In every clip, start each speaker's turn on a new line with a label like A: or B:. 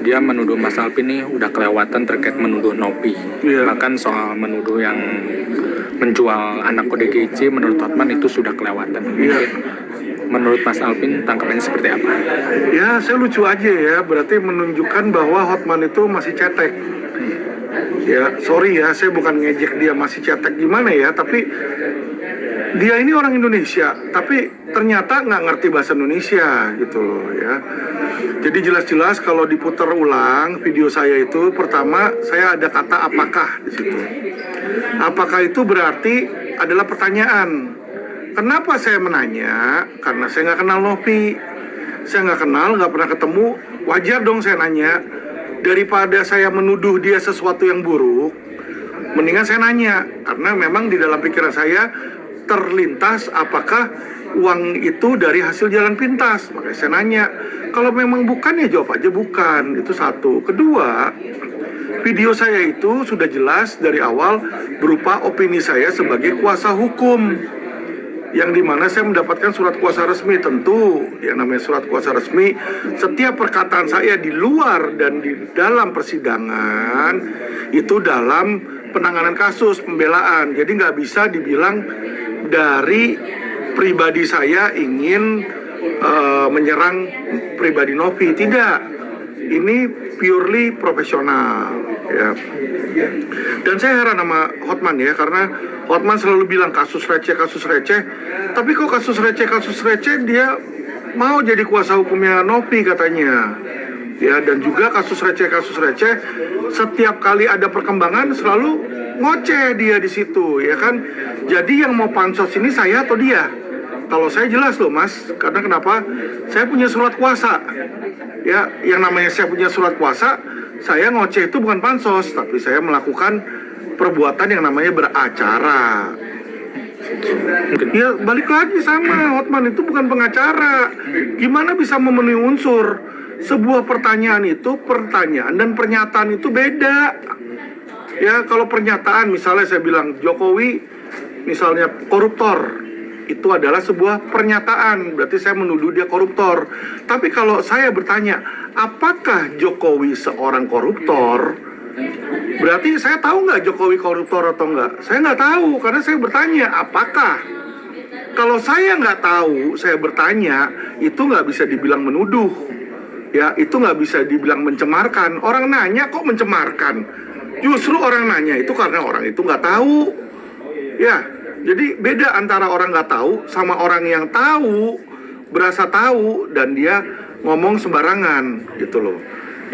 A: dia menuduh Mas Alvin ini udah kelewatan terkait menuduh Nopi. Bahkan soal menuduh yang menjual anak ODGJ menurut Hotman itu sudah kelewatan. Menurut Mas Alvin tangkapannya seperti apa?
B: Ya, saya lucu aja ya, berarti menunjukkan bahwa Hotman itu masih cetek. Ya, sorry ya, saya bukan ngejek dia masih cetek gimana ya, tapi dia ini orang Indonesia, tapi ternyata nggak ngerti bahasa Indonesia gitu loh ya. Jadi jelas-jelas kalau diputar ulang video saya itu, pertama saya ada kata apakah di situ. Apakah itu berarti adalah pertanyaan. Kenapa saya menanya? Karena saya nggak kenal Novi, saya nggak kenal, nggak pernah ketemu. Wajar dong saya nanya. Daripada saya menuduh dia sesuatu yang buruk, mendingan saya nanya. Karena memang di dalam pikiran saya terlintas apakah uang itu dari hasil jalan pintas. Makanya saya nanya. Kalau memang bukan ya jawab aja bukan. Itu satu. Kedua, video saya itu sudah jelas dari awal berupa opini saya sebagai kuasa hukum, yang dimana saya mendapatkan surat kuasa resmi. Tentu yang namanya surat kuasa resmi, setiap perkataan saya di luar dan di dalam persidangan itu dalam penanganan kasus pembelaan. Jadi nggak bisa dibilang dari pribadi saya ingin menyerang pribadi Novi. Tidak, ini purely profesional ya. Dan saya heran sama Hotman ya, karena Hotman selalu bilang kasus receh, tapi kok kasus receh dia mau jadi kuasa hukumnya Novi katanya ya. Dan juga kasus receh setiap kali ada perkembangan selalu ngoceh dia di situ ya kan. Jadi yang mau pansos ini saya atau dia? Kalau saya jelas loh Mas, karena kenapa? Saya punya surat kuasa ya. Yang namanya saya punya surat kuasa, saya ngoceh itu bukan pansos, tapi saya melakukan perbuatan yang namanya beracara. Ya balik lagi sama Hotman, itu bukan pengacara. Gimana bisa memenuhi unsur? Sebuah pertanyaan itu, pertanyaan dan pernyataan itu beda. Ya kalau pernyataan misalnya saya bilang Jokowi misalnya koruptor, itu adalah sebuah pernyataan, berarti saya menuduh dia koruptor. Tapi kalau saya bertanya, apakah Jokowi seorang koruptor? Berarti saya tahu nggak Jokowi koruptor atau nggak? Saya nggak tahu, karena saya bertanya, apakah? Kalau saya nggak tahu, saya bertanya, itu nggak bisa dibilang menuduh. Ya, itu nggak bisa dibilang mencemarkan. Orang nanya kok mencemarkan? Justru orang nanya itu karena orang itu nggak tahu. Ya, jadi beda antara orang nggak tahu sama orang yang tahu, berasa tahu, dan dia ngomong sembarangan gitu loh.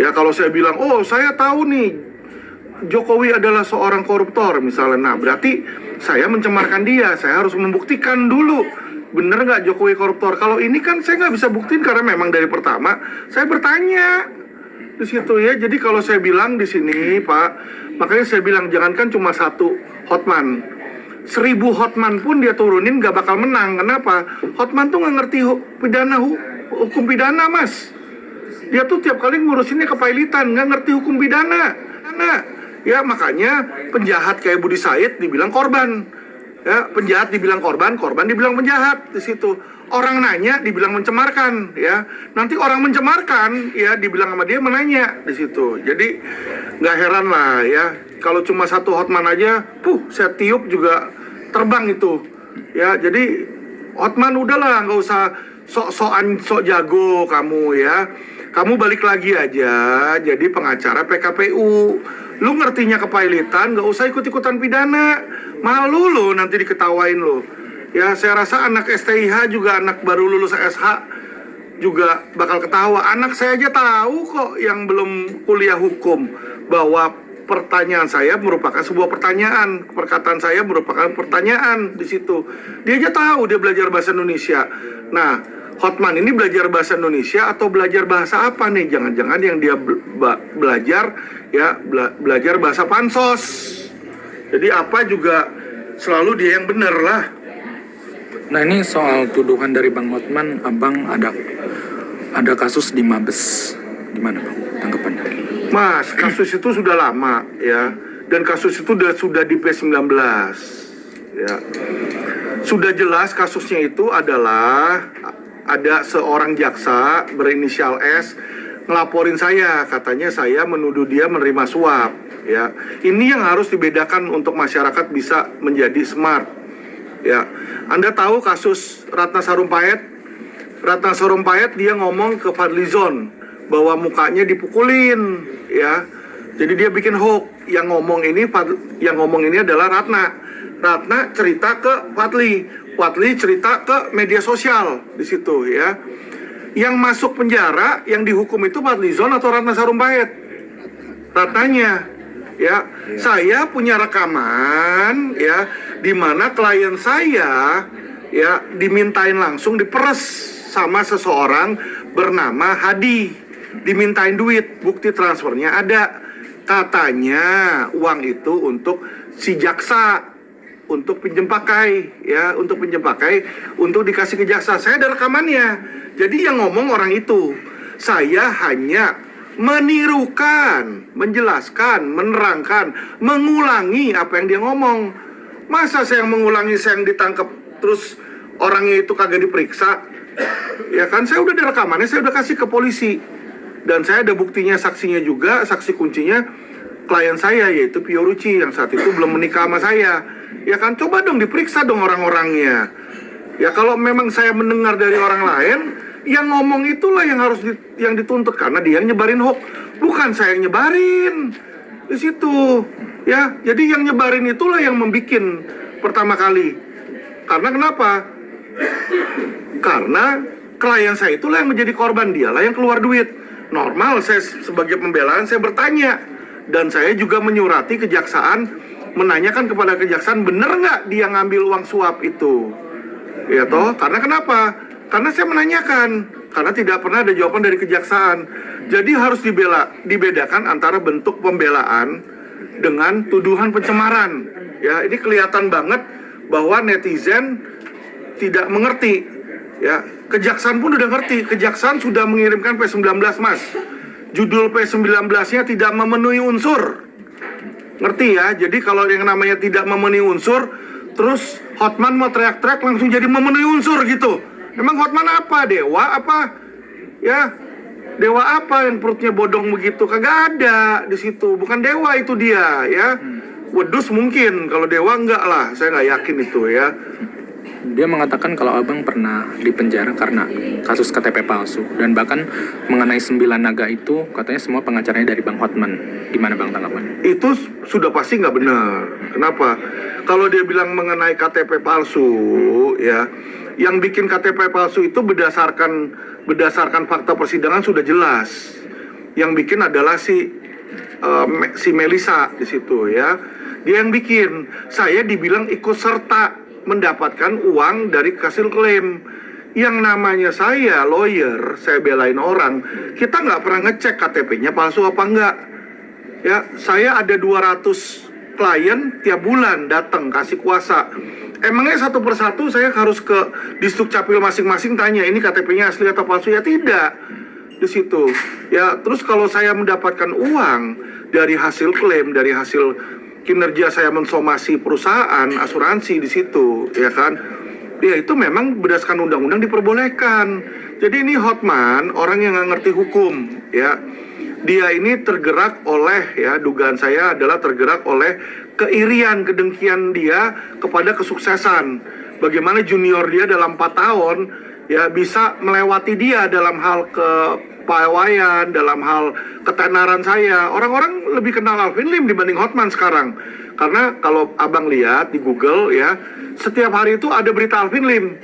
B: Ya kalau saya bilang, oh saya tahu nih Jokowi adalah seorang koruptor misalnya, nah berarti saya mencemarkan dia. Saya harus membuktikan dulu bener nggak Jokowi koruptor. Kalau ini kan saya nggak bisa buktiin karena memang dari pertama saya bertanya di situ ya. Jadi kalau saya bilang di sini Pak, makanya saya bilang jangankan cuma satu Hotman, 1000 Hotman pun dia turunin gak bakal menang. Kenapa? Hotman tuh gak ngerti hukum pidana Mas. Dia tuh tiap kali ngurusinnya kepailitan, gak ngerti hukum pidana. Ya makanya penjahat kayak Budi Said dibilang korban. Ya, penjahat dibilang korban dibilang penjahat di situ. Orang nanya dibilang mencemarkan ya. Nanti orang mencemarkan ya dibilang sama dia menanya di situ. Jadi nggak heran lah ya. Kalau cuma satu Hotman aja, saya tiup juga terbang itu. Ya, jadi Hotman udahlah, nggak usah sok jago kamu ya. Kamu balik lagi aja jadi pengacara PKPU. Lu ngertinya kepailitan, nggak usah ikut-ikutan pidana. Malu lu nanti diketawain lu. Ya, saya rasa anak STIH juga, anak baru lulus SH juga bakal ketawa. Anak saya aja tahu kok yang belum kuliah hukum bahwa pertanyaan saya merupakan sebuah pertanyaan, perkataan saya merupakan pertanyaan di situ. Dia aja tahu, dia belajar bahasa Indonesia. Nah, Hotman ini belajar bahasa Indonesia atau belajar bahasa apa nih? Jangan-jangan yang dia belajar ya belajar bahasa pansos. Jadi apa juga selalu dia yang benar lah.
A: Nah ini soal tuduhan dari Bang Hotman, Abang ada kasus di Mabes. Gimana Bang tanggapannya?
B: Mas, kasus itu sudah lama ya. Dan kasus itu sudah di P19 ya. Sudah jelas kasusnya itu adalah ada seorang jaksa berinisial S ngelaporin saya, katanya saya menuduh dia menerima suap. Ya, ini yang harus dibedakan untuk masyarakat bisa menjadi smart. Ya, Anda tahu kasus Ratna Sarumpait? Ratna Sarumpait dia ngomong ke Fadlizon bahwa mukanya dipukulin, ya. Jadi dia bikin hoax. Yang ngomong ini adalah Ratna. Ratna cerita ke Fadli. Fadli cerita ke media sosial di situ, ya. Yang masuk penjara, yang dihukum itu Fadlizon atau Ratna Sarumpait? Ratnanya. Ya, saya punya rekaman, ya, di mana klien saya, ya, dimintain langsung diperes sama seseorang bernama Hadi, dimintain duit, bukti transfernya ada, katanya uang itu untuk si jaksa, untuk pinjam pakai, ya, untuk pinjam pakai, untuk dikasih ke jaksa. Saya ada rekamannya. Jadi yang ngomong orang itu, saya hanya menirukan, menjelaskan, menerangkan, mengulangi apa yang dia ngomong. Masa saya yang mengulangi, saya yang ditangkap, terus orangnya itu kagak diperiksa? Ya kan, saya udah ada rekamannya, saya udah kasih ke polisi. Dan saya ada buktinya, saksinya juga, saksi kuncinya klien saya, yaitu Pio Ruci, yang saat itu belum menikah sama saya. Ya kan, coba dong diperiksa dong orang-orangnya. Ya kalau memang saya mendengar dari orang lain, yang ngomong itulah yang harus yang dituntut, karena dia yang nyebarin hoax, bukan saya yang nyebarin di situ, ya. Jadi yang nyebarin itulah yang membikin pertama kali. Karena kenapa? Karena klien saya itulah yang menjadi korban, dialah yang keluar duit. Normal saya sebagai pembelaan saya bertanya, dan saya juga menyurati kejaksaan, menanyakan kepada kejaksaan, bener nggak dia ngambil uang suap itu, ya toh? Karena kenapa? Karena saya menanyakan, karena tidak pernah ada jawaban dari kejaksaan. Jadi harus dibedakan antara bentuk pembelaan dengan tuduhan pencemaran. Ya, ini kelihatan banget bahwa netizen tidak mengerti. Ya, kejaksaan pun udah ngerti. Kejaksaan sudah mengirimkan P19, Mas. Judul P19-nya tidak memenuhi unsur. Ngerti ya? Jadi kalau yang namanya tidak memenuhi unsur, terus Hotman mau teriak-teriak langsung jadi memenuhi unsur gitu. Emang Hotman apa? Dewa apa? Ya, dewa apa yang perutnya bodong begitu? Kagak ada di situ. Bukan dewa itu dia, ya. Wedus mungkin, kalau dewa enggak lah. Saya nggak yakin itu, ya.
A: Dia mengatakan kalau abang pernah dipenjara karena kasus KTP palsu, dan bahkan mengenai 9 naga itu katanya semua pengacaranya dari Bang Hotman. Gimana bang tanggapannya?
B: Itu sudah pasti nggak benar. Kenapa? Kalau dia bilang mengenai KTP palsu, ya, yang bikin KTP palsu itu berdasarkan fakta persidangan sudah jelas. Yang bikin adalah si Melisa di situ, ya. Dia yang bikin. Saya dibilang ikut serta mendapatkan uang dari hasil klaim. Yang namanya saya lawyer, saya belain orang, kita nggak pernah ngecek KTP-nya palsu apa enggak. Ya, saya ada 200 klien tiap bulan datang kasih kuasa. Emangnya satu persatu saya harus ke Disduk Capil masing-masing tanya ini KTP-nya asli atau palsu? Ya tidak di situ. Ya, terus kalau saya mendapatkan uang dari hasil klaim, dari hasil kinerja saya mensomasi perusahaan asuransi di situ, ya kan? Ya itu memang berdasarkan undang-undang diperbolehkan. Jadi ini Hotman orang yang nggak ngerti hukum, ya. Dia ini tergerak oleh, ya, dugaan saya adalah tergerak oleh keirian, kedengkian dia kepada kesuksesan. Bagaimana junior dia dalam 4 tahun, ya, bisa melewati dia dalam hal kepawaian, dalam hal ketenaran saya. Orang-orang lebih kenal Alvin Lim dibanding Hotman sekarang. Karena kalau abang lihat di Google, ya, setiap hari itu ada berita Alvin Lim.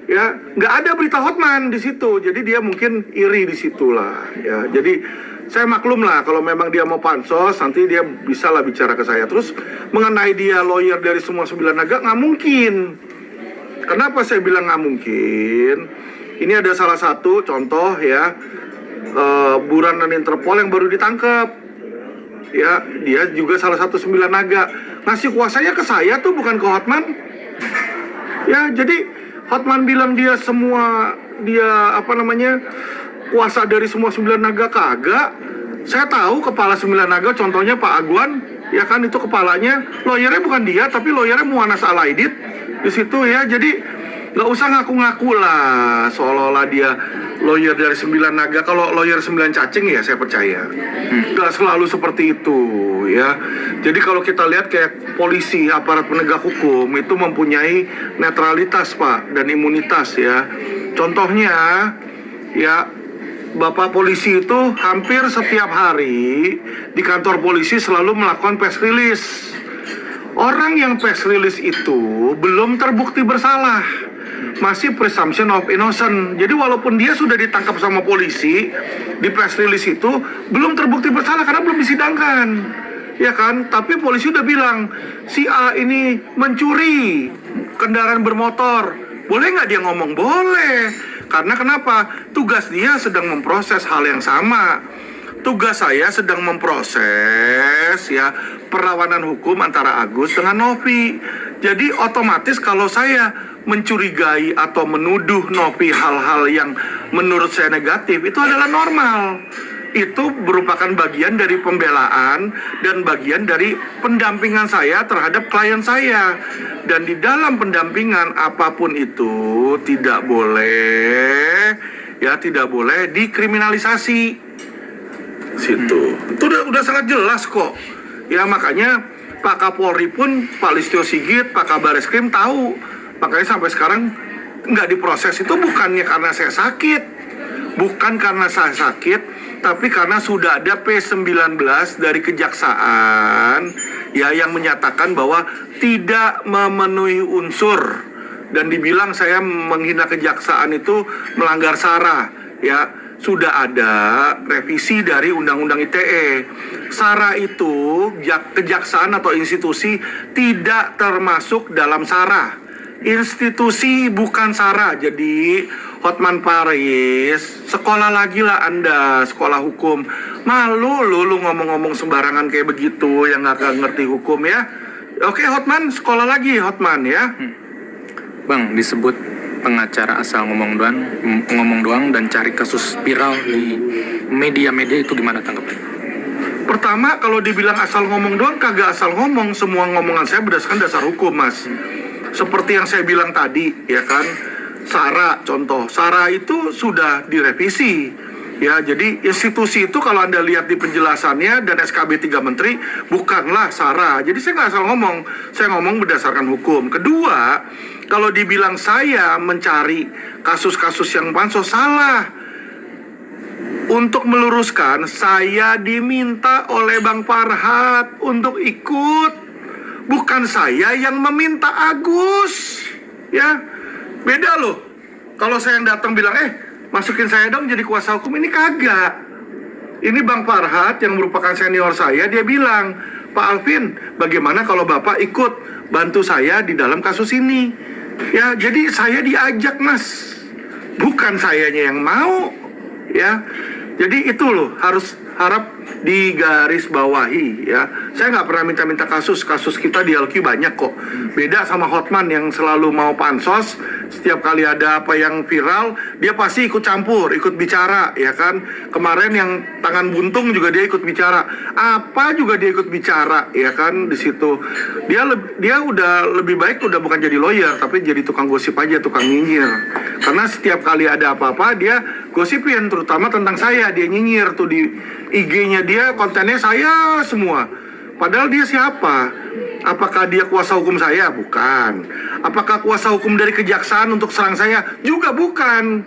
B: Ya, nggak ada berita Hotman di situ. Jadi dia mungkin iri di situ lah, ya. Jadi saya maklum lah kalau memang dia mau pansos, nanti dia bisa lah bicara ke saya. Terus mengenai dia lawyer dari semua 9 naga, nggak mungkin. Kenapa saya bilang nggak mungkin? Ini ada salah satu contoh, ya, buronan Interpol yang baru ditangkap. Ya, dia juga salah satu 9 naga. Ngasih kuasanya ke saya tuh, bukan ke Hotman. Ya, jadi Hotman bilang dia kuasa dari semua 9 naga, kagak. Saya tahu kepala 9 naga, contohnya Pak Agwan, ya kan, itu kepalanya. Lawyernya bukan dia, tapi lawyernya Muanas Alaidit di situ, ya. Jadi Nggak usah ngaku-ngaku lah seolah-olah dia lawyer dari 9 naga. Kalau lawyer 9 cacing ya saya percaya nggak selalu seperti itu ya. Jadi kalau kita lihat kayak polisi, aparat penegak hukum itu mempunyai netralitas Pak dan imunitas ya. Contohnya ya, Bapak polisi itu hampir setiap hari di kantor polisi selalu melakukan press release. Orang yang press release itu belum terbukti bersalah, masih presumption of innocent. Jadi walaupun dia sudah ditangkap sama polisi, di press release itu belum terbukti bersalah karena belum disidangkan, ya kan? Tapi polisi udah bilang si A ini mencuri kendaraan bermotor. Boleh nggak dia ngomong? Boleh. Karena kenapa? Tugas dia sedang memproses hal yang sama. Tugas saya sedang memproses ya perlawanan hukum antara Agus dengan Novi. Jadi otomatis kalau saya mencurigai atau menuduh Novi hal-hal yang menurut saya negatif, itu adalah normal. Itu merupakan bagian dari pembelaan dan bagian dari pendampingan saya terhadap klien saya. Dan di dalam pendampingan apapun itu tidak boleh dikriminalisasi. Situ. Itu udah sangat jelas kok. Ya makanya Pak Kapolri pun, Pak Listio Sigit, Pak Kabar Eskrim tahu. Makanya sampai sekarang nggak diproses itu bukannya karena saya sakit. Bukan karena saya sakit, tapi karena sudah ada P19 dari kejaksaan ya yang menyatakan bahwa tidak memenuhi unsur dan dibilang saya menghina kejaksaan itu melanggar SARA ya. Sudah ada revisi dari Undang-Undang ITE. SARA itu kejaksaan atau institusi tidak termasuk dalam SARA. Institusi bukan SARA. Jadi Hotman Paris, sekolah lagi lah Anda, sekolah hukum. Malu lu ngomong-ngomong sembarangan kayak begitu yang nggak ngerti hukum ya. Oke Hotman, sekolah lagi Hotman ya.
A: Bang, disebut pengacara asal ngomong doang dan cari kasus viral di media-media, itu gimana tanggapannya?
B: Pertama, kalau dibilang asal ngomong doang, kagak asal ngomong. Semua ngomongan saya berdasarkan dasar hukum, Mas. Seperti yang saya bilang tadi, ya kan? SARA, contoh. SARA itu sudah direvisi. Ya, jadi institusi itu kalau Anda lihat di penjelasannya dan SKB 3 Menteri, bukanlah SARA. Jadi saya nggak asal ngomong. Saya ngomong berdasarkan hukum. Kedua, kalau dibilang saya mencari kasus-kasus yang pansos, salah. Untuk meluruskan, saya diminta oleh Bang Farhat untuk ikut. Bukan saya yang meminta Agus. Ya, beda loh. Kalau saya yang datang bilang, masukin saya dong jadi kuasa hukum, ini kagak. Ini Bang Farhat yang merupakan senior saya, dia bilang, Pak Alvin, bagaimana kalau Bapak ikut bantu saya di dalam kasus ini? Ya, jadi saya diajak, Mas. Bukan sayanya yang mau. Ya, jadi itu loh, harap digaris bawahi ya. Saya nggak pernah minta-minta kasus kita di LQ banyak kok. Beda sama Hotman yang selalu mau pansos. Setiap kali ada apa yang viral, dia pasti ikut campur, ikut bicara ya kan. Kemarin yang tangan buntung juga dia ikut bicara. Apa juga dia ikut bicara ya kan di situ. Dia udah lebih baik udah bukan jadi lawyer tapi jadi tukang gosip aja, tukang nyinyir. Karena setiap kali ada apa-apa dia gosipin, terutama tentang saya. Dia nyinyir tuh di IG-nya dia, kontennya saya semua. Padahal dia siapa? Apakah dia kuasa hukum saya? Bukan. Apakah kuasa hukum dari kejaksaan untuk serang saya? Juga bukan.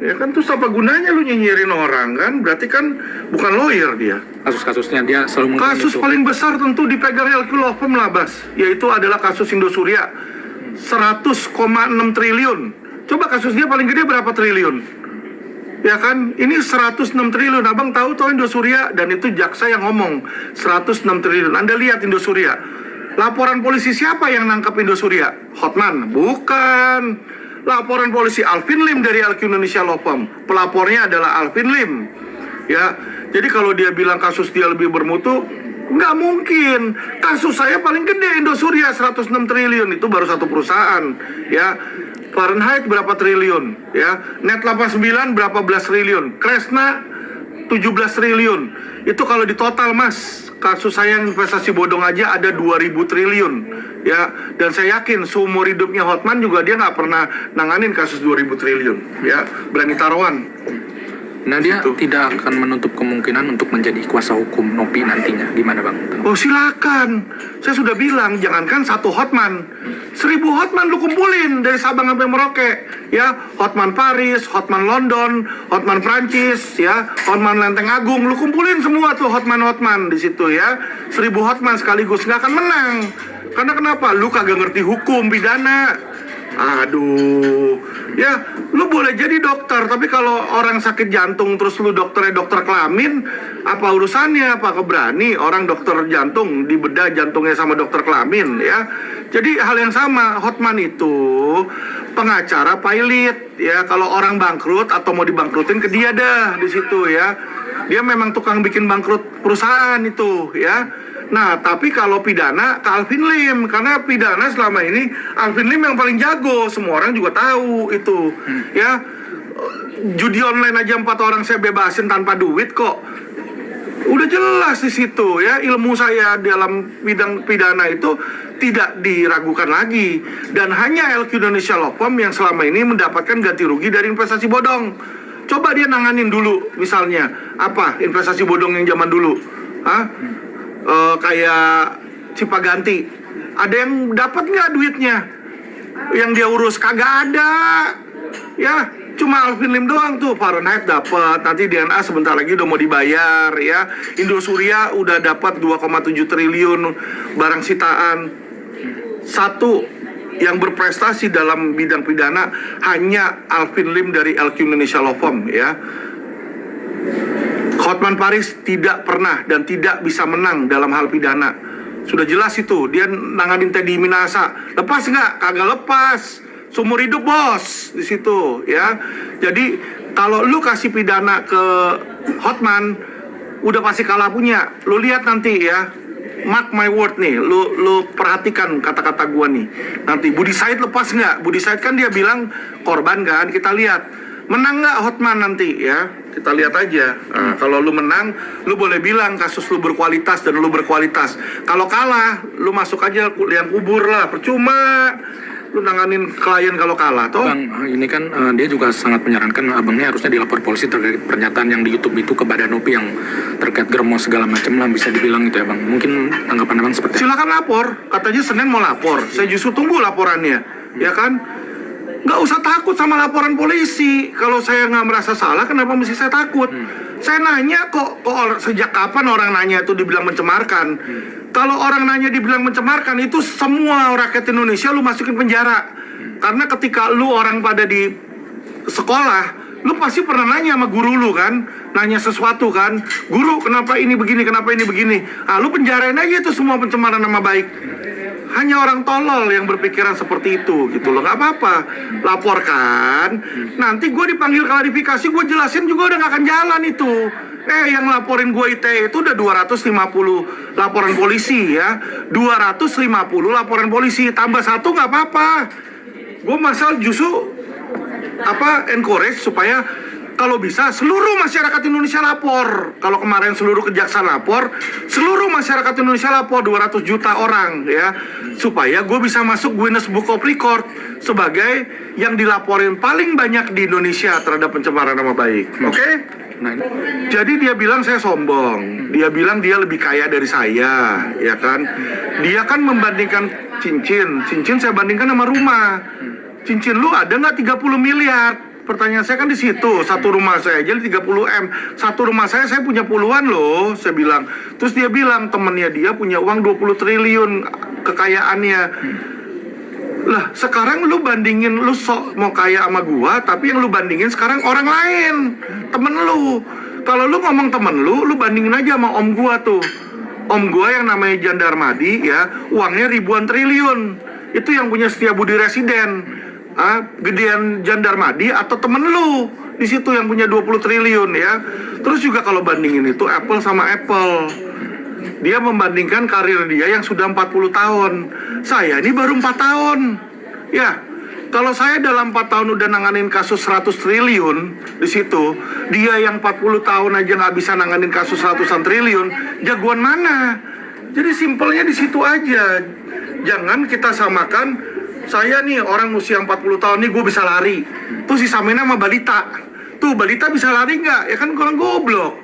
B: Ya kan, terus apa gunanya lu nyinyirin orang kan? Berarti kan bukan lawyer dia.
A: Kasus-kasusnya dia selalu
B: kasus paling besar tentu dipegang LQ Law Firm lah, Bas. Yaitu adalah kasus Indosuria. 100,6 triliun. Coba kasus dia paling gede berapa triliun? Ya kan, ini 106 triliun. Abang tahu Indosuria, dan itu jaksa yang ngomong 106 triliun. Anda lihat Indosuria. Laporan polisi siapa yang nangkap Indosuria? Hotman? Bukan. Laporan polisi Alvin Lim dari LQ Indonesia Law Firm. Pelapornya adalah Alvin Lim. Ya, jadi kalau dia bilang kasus dia lebih bermutu, nggak mungkin. Kasus saya paling gede Indosuria 106 triliun, itu baru satu perusahaan. Ya. Fahrenheit berapa triliun ya, Net 89 berapa belas triliun, Kresna 17 triliun. Itu kalau di total, Mas. Kasus saya yang investasi bodong aja ada 2000 triliun. Ya, dan saya yakin seumur hidupnya Hotman juga dia nggak pernah nanganin kasus 2000 triliun. Ya, berani taruhan.
A: Nah, dia tidak akan menutup kemungkinan untuk menjadi kuasa hukum Nopi nantinya. Gimana, Bang?
B: Oh, silakan. Saya sudah bilang, jangankan satu Hotman. 1000 Hotman lu kumpulin dari Sabang sampai Merauke. Ya, Hotman Paris, Hotman London, Hotman Prancis, ya, Hotman Lenteng Agung. Lu kumpulin semua tuh Hotman di situ ya. 1000 Hotman sekaligus nggak akan menang. Karena kenapa? Lu kagak ngerti hukum pidana. Aduh, ya lu boleh jadi dokter, tapi kalau orang sakit jantung terus lu dokternya dokter kelamin, apa urusannya? Apa keberani orang dokter jantung dibedah jantungnya sama dokter kelamin ya? Jadi hal yang sama, Hotman itu pengacara pilot ya. Kalau orang bangkrut atau mau dibangkrutin ke dia dah di situ ya. Dia memang tukang bikin bangkrut perusahaan itu ya. Nah, tapi kalau pidana ke Alvin Lim, karena pidana selama ini Alvin Lim yang paling jago, semua orang juga tahu itu. Ya, judi online aja 4 orang saya bebasin tanpa duit kok. Udah jelas di situ ya, ilmu saya dalam bidang pidana itu tidak diragukan lagi. Dan hanya LQ Indonesia Law Firm yang selama ini mendapatkan ganti rugi dari investasi bodong. Coba dia nanganin dulu, misalnya apa investasi bodong yang zaman dulu, kayak Cipaganti, ada yang dapat nggak duitnya? Yang dia urus kagak ada, ya. Cuma Alvin Lim doang tuh, Fahrenheit dapat, nanti DNA sebentar lagi udah mau dibayar, ya. Indosuria udah dapat 2,7 triliun barang sitaan. Satu yang berprestasi dalam bidang pidana hanya Alvin Lim dari LQ Indonesia Law Firm, ya. Hotman Paris tidak pernah dan tidak bisa menang dalam hal pidana. Sudah jelas itu, dia nanganin Teddy Minasa. Lepas nggak? Kagak lepas. Seumur hidup bos di situ, ya. Jadi kalau lu kasih pidana ke Hotman, udah pasti kalah punya. Lu lihat nanti ya. Mark my word nih, lu perhatikan kata-kata gua nih. Nanti Budi Said lepas nggak? Budi Said kan dia bilang korban kan, kita lihat. Menang nggak Hotman nanti ya? Kita lihat aja. Nah, kalau lu menang, lu boleh bilang kasus lu berkualitas dan lu berkualitas. Kalau kalah, lu masuk aja liang kubur lah, percuma. Lu nanganin klien kalau kalah, toh?
A: Bang, ini kan dia juga sangat menyarankan abangnya harusnya dilapor polisi terkait pernyataan yang di YouTube itu kepada Nopi yang terkait germo segala macam lah, bisa dibilang gitu ya Bang. Mungkin tanggapan abang seperti apa?
B: Silakan lapor, katanya Senin mau lapor. Saya justru tunggu laporannya, ya kan? Nggak usah takut sama laporan polisi. Kalau saya nggak merasa salah, kenapa mesti saya takut? Saya nanya kok sejak kapan orang nanya itu dibilang mencemarkan? Kalau orang nanya dibilang mencemarkan, itu semua rakyat Indonesia lu masukin penjara. Karena ketika lu orang pada di sekolah, lu pasti pernah nanya sama guru lu kan, nanya sesuatu kan, guru kenapa ini begini, kenapa ini begini. Ah, lu penjarain aja itu semua pencemaran nama baik. Hanya orang tolol yang berpikiran seperti itu gitu loh, nggak apa-apa. Laporkan, nanti gue dipanggil klarifikasi, gue jelasin juga udah nggak akan jalan itu. Yang laporin gue ITE itu udah 250 laporan polisi ya, 250 laporan polisi, tambah 1 nggak apa-apa. Gue masal justru encourage supaya kalau bisa seluruh masyarakat Indonesia lapor. Kalau kemarin seluruh kejaksaan lapor, seluruh masyarakat Indonesia lapor 200 juta orang ya, supaya gue bisa masuk Guinness Book of Record sebagai yang dilaporin paling banyak di Indonesia terhadap pencemaran nama baik. Oke?
A: Nah,
B: jadi dia bilang saya sombong, dia bilang dia lebih kaya dari saya, ya kan? Dia kan membandingkan cincin saya bandingkan sama rumah. Cincin lu ada nggak 30 miliar? Pertanyaan saya kan di situ, satu rumah saya aja 30 M, satu rumah saya punya puluhan loh, saya bilang. Terus dia bilang temennya dia punya uang 20 triliun kekayaannya. Lah sekarang lu bandingin, lu sok mau kaya sama gua, tapi yang lu bandingin sekarang orang lain, temen lu. Kalau lu ngomong temen lu bandingin aja sama om gua tuh. Om gua yang namanya Jan Darmadi ya, uangnya ribuan triliun. Itu yang punya Setiabudi Residen. Gedean Jan Darmadi atau temen lu di situ yang punya 20 triliun ya. Terus juga kalau bandingin itu Apple sama Apple. Dia membandingkan karir dia yang sudah 40 tahun. Saya ini baru 4 tahun. Ya, Kalau saya dalam 4 tahun udah nanganin kasus 100 triliun di situ, dia yang 40 tahun aja nggak bisa nanganin kasus ratusan triliun, jagoan mana? Jadi simpelnya di situ aja. Jangan kita samakan, saya nih orang usia 40 tahun nih gue bisa lari. Tuh si samain sama balita. Tuh balita bisa lari nggak? Ya kan orang goblok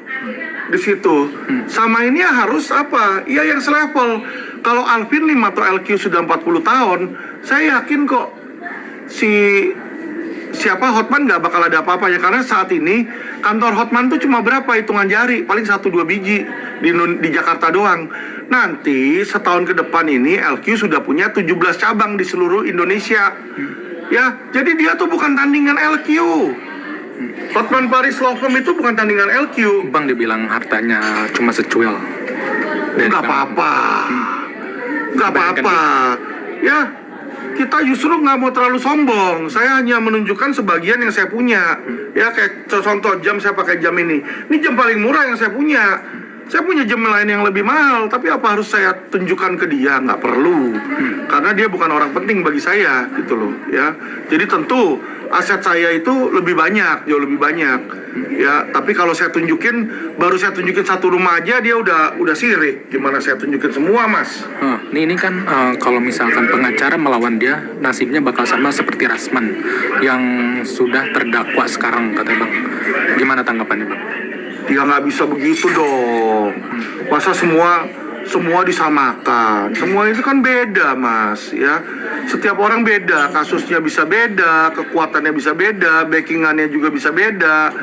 B: di situ. Sama ini harus apa? Ya yang selevel. Kalau Alvin Lim atau LQ sudah 40 tahun, saya yakin kok siapa Hotman nggak bakal ada apa-apanya, karena saat ini kantor Hotman tuh cuma berapa hitungan jari, paling 1-2 biji di Jakarta doang. Nanti setahun ke depan ini LQ sudah punya 17 cabang di seluruh Indonesia. Ya, jadi dia tuh bukan tandingan LQ. Hotman Paris Law Firm itu bukan tandingan LQ.
A: Bang dibilang hartanya cuma secuil.
B: Nggak apa-apa. Nggak apa-apa. Ya, kita justru nggak mau terlalu sombong. Saya hanya menunjukkan sebagian yang saya punya. Ya, kayak contoh jam, saya pakai jam ini. Ini jam paling murah yang saya punya. Saya punya jam lain yang lebih mahal, tapi apa harus saya tunjukkan ke dia? Nggak perlu. Karena dia bukan orang penting bagi saya, gitu loh. Ya, jadi tentu aset saya itu lebih banyak, jauh lebih banyak. Ya, tapi kalau saya tunjukin, baru saya tunjukin satu rumah aja, dia udah sirik. Gimana saya tunjukin semua, Mas?
A: Ini kan kalau misalkan pengacara melawan dia, nasibnya bakal sama seperti Rasman yang sudah terdakwa sekarang, kata Bang. Gimana tanggapannya, Bang?
B: Ya nggak bisa begitu dong. Masa semua disamakan? Semua itu kan beda, Mas. Ya, setiap orang beda, kasusnya bisa beda, kekuatannya bisa beda, backingannya juga bisa beda.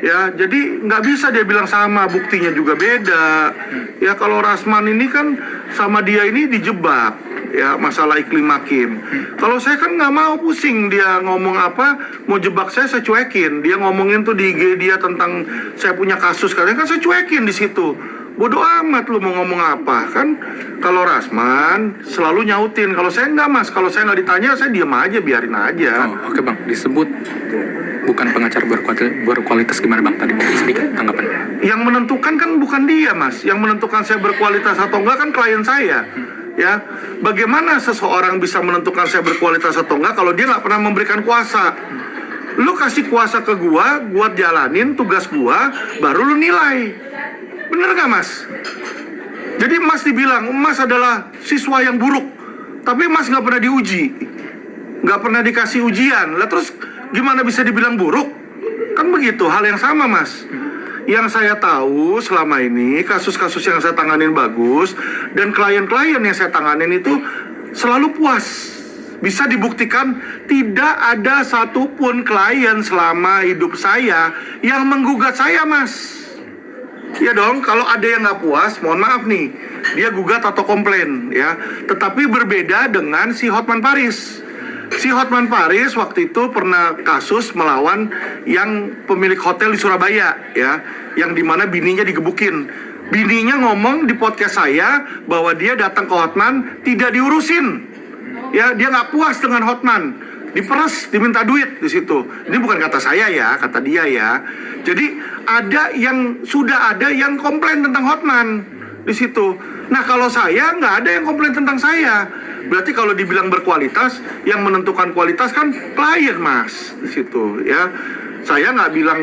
B: Ya, jadi nggak bisa dia bilang sama, buktinya juga beda. Ya, kalau Rasman ini kan sama dia ini dijebak. Ya, masalah iklim hakim. Kalau saya kan nggak mau pusing dia ngomong apa, mau jebak saya cuekin. Dia ngomongin tuh di IG dia tentang saya punya kasus, kadang kan saya cuekin di situ. Bodoh amat lu mau ngomong apa kan? Kalau Rasman selalu nyautin. Kalau saya nggak, Mas. Kalau saya nggak ditanya, saya diam aja, biarin aja.
A: Oke, Bang. Disebut bukan pengacara berkualitas, gimana Bang tadi? Sedikit tanggapan.
B: Yang menentukan kan bukan dia, Mas. Yang menentukan saya berkualitas atau enggak kan klien saya. Ya, bagaimana seseorang bisa menentukan saya berkualitas atau enggak kalau dia nggak pernah memberikan kuasa? Lu kasih kuasa ke gua jalanin tugas gua, baru lu nilai. Bener gak, Mas? Jadi Mas dibilang, Mas adalah siswa yang buruk, tapi Mas nggak pernah diuji, nggak pernah dikasih ujian. Lah terus gimana bisa dibilang buruk? Kan begitu, hal yang sama, Mas. Yang saya tahu selama ini kasus-kasus yang saya tanganin bagus, dan klien-klien yang saya tanganin itu selalu puas. Bisa dibuktikan tidak ada satupun klien selama hidup saya yang menggugat saya, Mas. Ya dong, kalau ada yang nggak puas, mohon maaf nih, dia gugat atau komplain, ya. Tetapi berbeda dengan si Hotman Paris. Si Hotman Paris waktu itu pernah kasus melawan yang pemilik hotel di Surabaya, ya, yang dimana bininya digebukin. Bininya ngomong di podcast saya bahwa dia datang ke Hotman tidak diurusin, ya, dia nggak puas dengan Hotman, diperes, diminta duit di situ. Ini bukan kata saya ya, kata dia ya. Jadi sudah ada yang komplain tentang Hotman di situ. Nah, kalau saya nggak ada yang komplain tentang saya. Berarti kalau dibilang berkualitas, yang menentukan kualitas kan klien, Mas, di situ, ya. Saya nggak bilang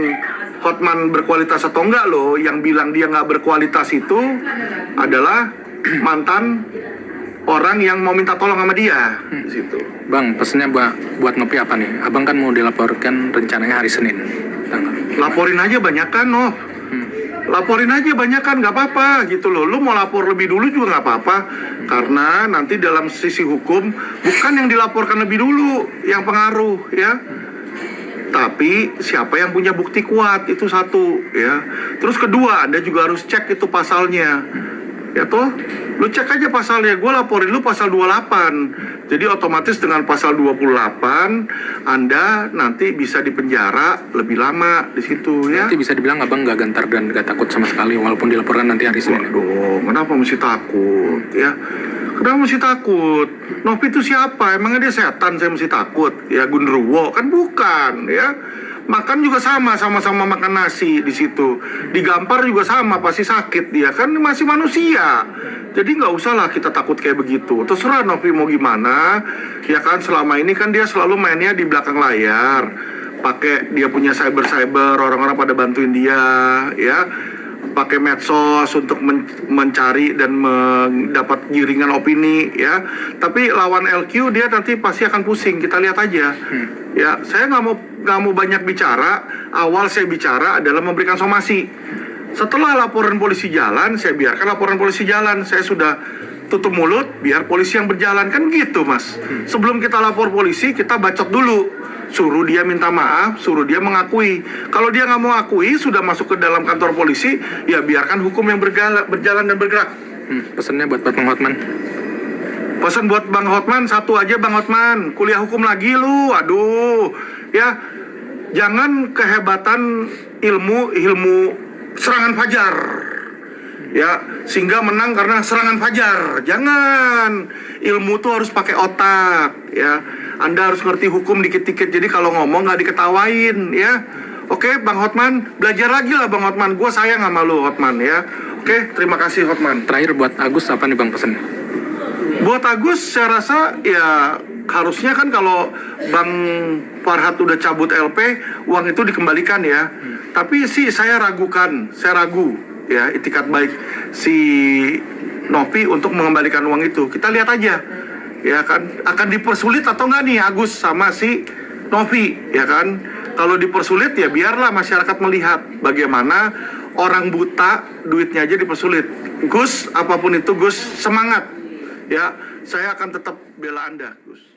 B: Hotman berkualitas atau enggak loh. Yang bilang dia nggak berkualitas itu adalah mantan orang yang mau minta tolong sama dia, di situ.
A: Bang, pesennya buat Nopi apa nih? Abang kan mau dilaporkan rencananya hari Senin.
B: Laporin aja banyakan, noh. Laporin aja banyak kan, nggak apa-apa gitu loh. Lu mau lapor lebih dulu juga nggak apa-apa, karena nanti dalam sisi hukum bukan yang dilaporkan lebih dulu yang pengaruh, ya, tapi siapa yang punya bukti kuat, itu satu, ya. Terus kedua, Anda juga harus cek itu pasalnya, ya toh. Lu cek aja pasalnya. Gue laporin lu pasal 28. Jadi otomatis dengan pasal 28 Anda nanti bisa dipenjara lebih lama di situ, ya.
A: Nanti bisa dibilang abang nggak gentar dan nggak takut sama sekali walaupun dilaporkan nanti hari Senin.
B: Waduh, kenapa mesti takut, ya? Kenapa mesti takut? Nopi itu siapa? Emangnya dia setan saya mesti takut? Ya, Gundurwo kan bukan, ya. makan juga sama-sama makan nasi di situ, digampar juga sama, pasti sakit dia kan masih manusia. Jadi nggak usah lah kita takut kayak begitu. Terserah Novi mau gimana, ya kan selama ini kan dia selalu mainnya di belakang layar, pakai dia punya cyber, orang-orang pada bantuin dia, ya. Pakai medsos untuk mencari dan mendapat giringan opini ya. Tapi lawan LQ dia nanti pasti akan pusing. Kita lihat aja. Ya, saya nggak mau banyak bicara. Awal saya bicara adalah memberikan somasi. Setelah laporan polisi jalan, saya biarkan laporan polisi jalan. Saya sudah tutup mulut, biar polisi yang berjalan kan gitu, Mas. Sebelum kita lapor polisi, kita bacot dulu. Suruh dia minta maaf, suruh dia mengakui. Kalau dia nggak mau akui, sudah masuk ke dalam kantor polisi, ya biarkan hukum yang berjalan dan bergerak.
A: Pesannya buat Bang Hotman.
B: Pesan buat Bang Hotman, satu aja Bang Hotman, kuliah hukum lagi lu, aduh. Ya, jangan kehebatan ilmu serangan fajar. Ya, sehingga menang karena serangan fajar. Jangan. Ilmu tuh harus pakai otak, ya. Anda harus ngerti hukum dikit-dikit. Jadi kalau ngomong nggak diketawain, ya. Oke, Bang Hotman, belajar lagi lah Bang Hotman. Gue sayang sama lu, Hotman, ya. Oke, terima kasih Hotman.
A: Terakhir buat Agus apa nih Bang pesannya?
B: Buat Agus, saya rasa ya harusnya kan kalau Bang Farhad udah cabut LP, uang itu dikembalikan ya. Tapi sih saya ragu ya itikat baik si Novi untuk mengembalikan uang itu. Kita lihat aja ya kan, akan dipersulit atau enggak nih Agus sama si Novi ya kan. Kalau dipersulit ya biarlah masyarakat melihat bagaimana orang buta duitnya aja dipersulit. Gus, apapun itu Gus, semangat ya, saya akan tetap bela Anda Gus.